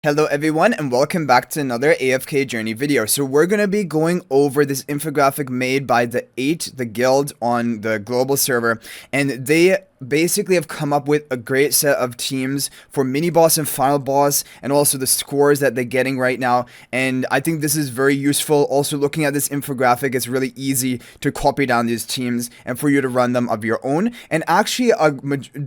Hello everyone and welcome back to another AFK journey video. So we're going to be going over this infographic made by the 8, the guild on the global server, and they basically have come up with a great set of teams for mini boss and final boss, and also the scores that they're getting right now. And I think this is very useful. Also, looking at this infographic, it's really easy to copy down these teams and for you to run them of your own. And actually,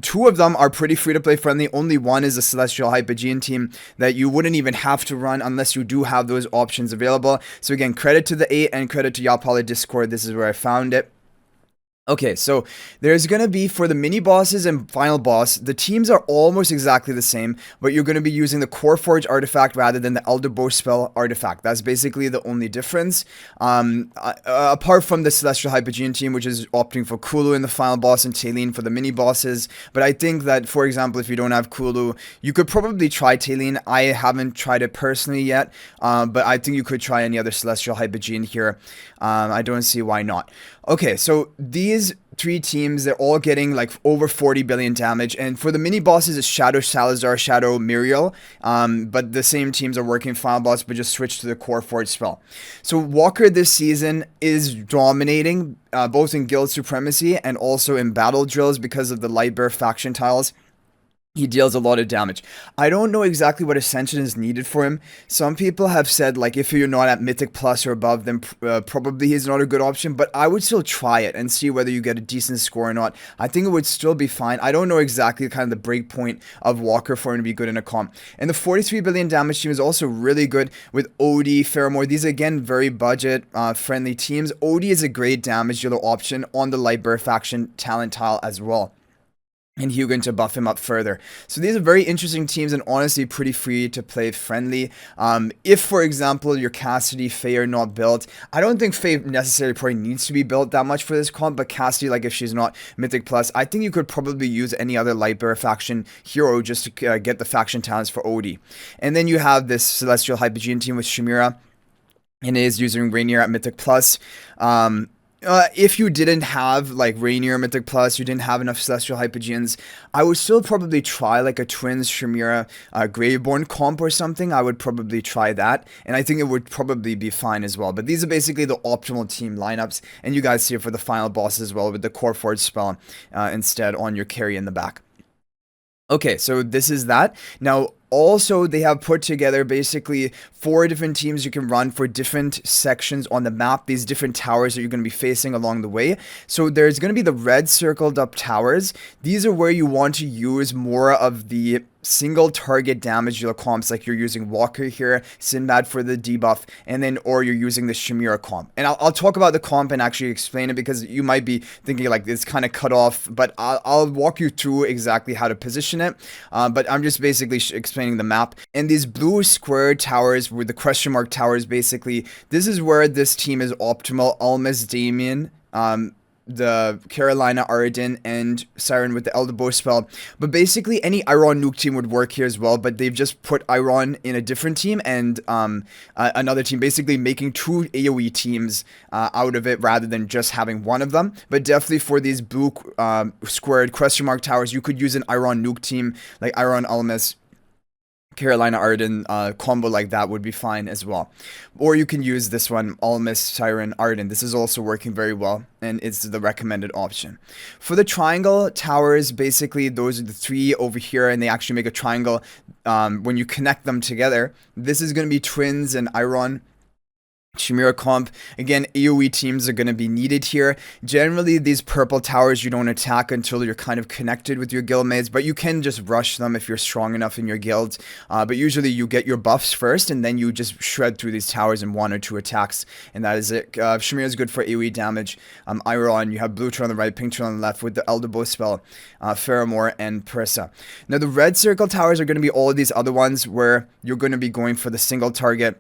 two of them are pretty free to play friendly. Only one is a Celestial Hypogean team that you wouldn't even have to run unless you do have those options available. So again, credit to the 8 and credit to Yapali Discord. This is where I found it. Okay, so there's going to be, for the mini bosses and final boss, the teams are almost exactly the same, but you're going to be using the Core Forge artifact rather than the Elder Bow spell artifact. That's basically the only difference. Apart from the Celestial Hypogean team, which is opting for Kulu in the final boss and Taylene for the mini bosses. But I think that, for example, if you don't have Kulu, you could probably try Taylene. I haven't tried it personally yet, but I think you could try any other Celestial Hypogean here. I don't see why not. Okay, so these 3 teams, they're all getting like over 40 billion damage, and for the mini bosses it's Shadow Salazar, Shadow Muriel, but the same teams are working final boss but just switch to the Core Forge spell. So Walker this season is dominating both in guild supremacy and also in battle drills because of the light bear faction tiles. He deals a lot of damage. I don't know exactly what Ascension is needed for him. Some people have said, like, if you're not at Mythic Plus or above, then probably he's not a good option. But I would still try it and see whether you get a decent score or not. I think it would still be fine. I don't know exactly kind of the break point of Walker for him to be good in a comp. And the 43 billion damage team is also really good with Odie, Pheromore. These, again, very budget-friendly teams. Odie is a great damage dealer option on the Lightbearer faction talent tile as well, and Hugin to buff him up further. So these are very interesting teams and honestly pretty free to play friendly. If, for example, your Cassidy, Faye are not built, I don't think Faye necessarily probably needs to be built that much for this comp, but Cassidy, like if she's not Mythic Plus, I think you could probably use any other Lightbearer faction hero just to get the faction talents for Odie. And then you have this Celestial Hypogean team with Shamira, and it is using Rainier at Mythic Plus. If you didn't have like Rainier Mythic Plus, you didn't have enough Celestial Hypogeans, I would still probably try like a Twins Shamira Graveborn comp or something. I would probably try that, and I think it would probably be fine as well. But these are basically the optimal team lineups, and you guys see it for the final boss as well with the Core Forge spell instead on your carry in the back. Okay, so this is that. Now, also, they have put together basically 4 different teams you can run for different sections on the map, these different towers that you're going to be facing along the way. So there's going to be the red circled up towers. These are where you want to use more of the single target damage dealer comps, like you're using Walker here, Sinbad for the debuff, and then or you're using the Shamira comp. And I'll talk about the comp and actually explain it, because you might be thinking like it's kind of cut off, but I'll walk you through exactly how to position it. But I'm just basically explaining the map. And these blue square towers with the question mark towers, basically this is where this team is optimal. Almas, Damien, the Carolina Arden, and Siren with the Elder Bow spell. But basically any Iron nuke team would work here as well, but they've just put Iron in a different team and another team, basically making 2 AoE teams out of it rather than just having one of them. But definitely for these blue squared question mark towers, you could use an Iron nuke team like Iron Almas, Carolina Arden combo like that would be fine as well. Or you can use this one, Almas, Siren, Arden. This is also working very well, and it's the recommended option. For the triangle towers, basically those are the 3 over here, and they actually make a triangle when you connect them together. This is going to be Twins and Iron Shamira comp. Again, AoE teams are going to be needed here. Generally, these purple towers you don't attack until you're kind of connected with your guildmates, but you can just rush them if you're strong enough in your guild. But usually you get your buffs first, and then you just shred through these towers in 1 or 2 attacks, and that is it. Shamira is good for AoE damage. Iron, you have blue turn on the right, pink turn on the left with the Elder Bow spell, Pheromore, and Parissa. Now, the red circle towers are going to be all of these other ones where you're going to be going for the single target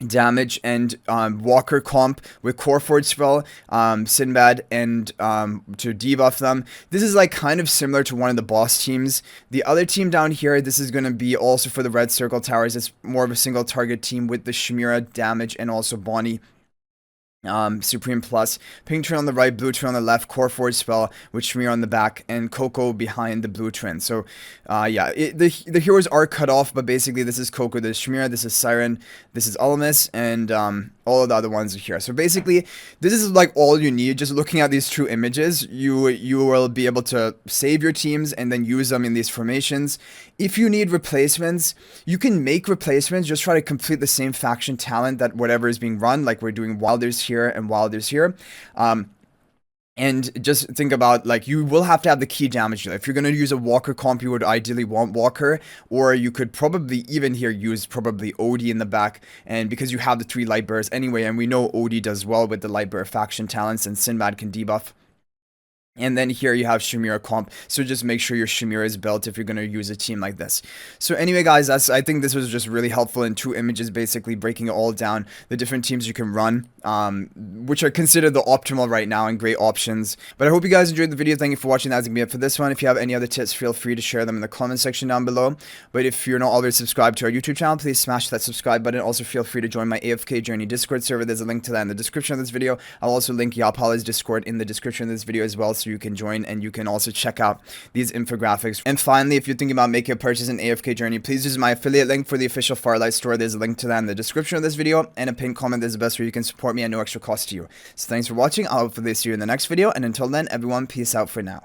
damage and Walker comp with Core Forge spell, Sinbad, and to debuff them. This is like kind of similar to one of the boss teams. The other team down here, this is going to be also for the red circle towers. It's more of a single target team with the Shamira damage and also Bonnie Supreme Plus, pink twin on the right, blue twin on the left, core forge spell with Shamir on the back, and Coco behind the blue twin. So, yeah, the heroes are cut off, but basically this is Coco, this is Shamir, this is Siren, this is Alamis, and all of the other ones are here. So basically, this is like all you need. Just looking at these two images, you will be able to save your teams and then use them in these formations. If you need replacements, you can make replacements. Just try to complete the same faction talent that whatever is being run, like we're doing Wilders here and Wilders here. And just think about, like, you will have to have the key damage dealer. If you're going to use a Walker comp, you would ideally want Walker, or you could probably even here use probably Odie in the back, and because you have the 3 light bearers anyway, and we know Odie does well with the light bearer faction talents, and Sinbad can debuff. And then here you have Shamir comp, so just make sure your Shamir is built if you're going to use a team like this. So anyway guys, I think this was just really helpful in 2 images, basically breaking it all down, the different teams you can run, which are considered the optimal right now and great options. But I hope you guys enjoyed the video. Thank you for watching. That's going to be it for this one. If you have any other tips, feel free to share them in the comment section down below. But if you're not already subscribed to our YouTube channel, please smash that subscribe button. Also feel free to join my AFK Journey Discord server. There's a link to that in the description of this video. I'll also link Yapala's Discord in the description of this video as well, so you can join, and you can also check out these infographics. And finally, if you're thinking about making a purchase in AFK Journey, please use my affiliate link for the official Farlight store. There's a link to that in the description of this video, and a pinned comment is the best way you can support me at no extra cost to you. So thanks for watching. I'll hopefully see you in the next video, and until then, everyone, peace out for now.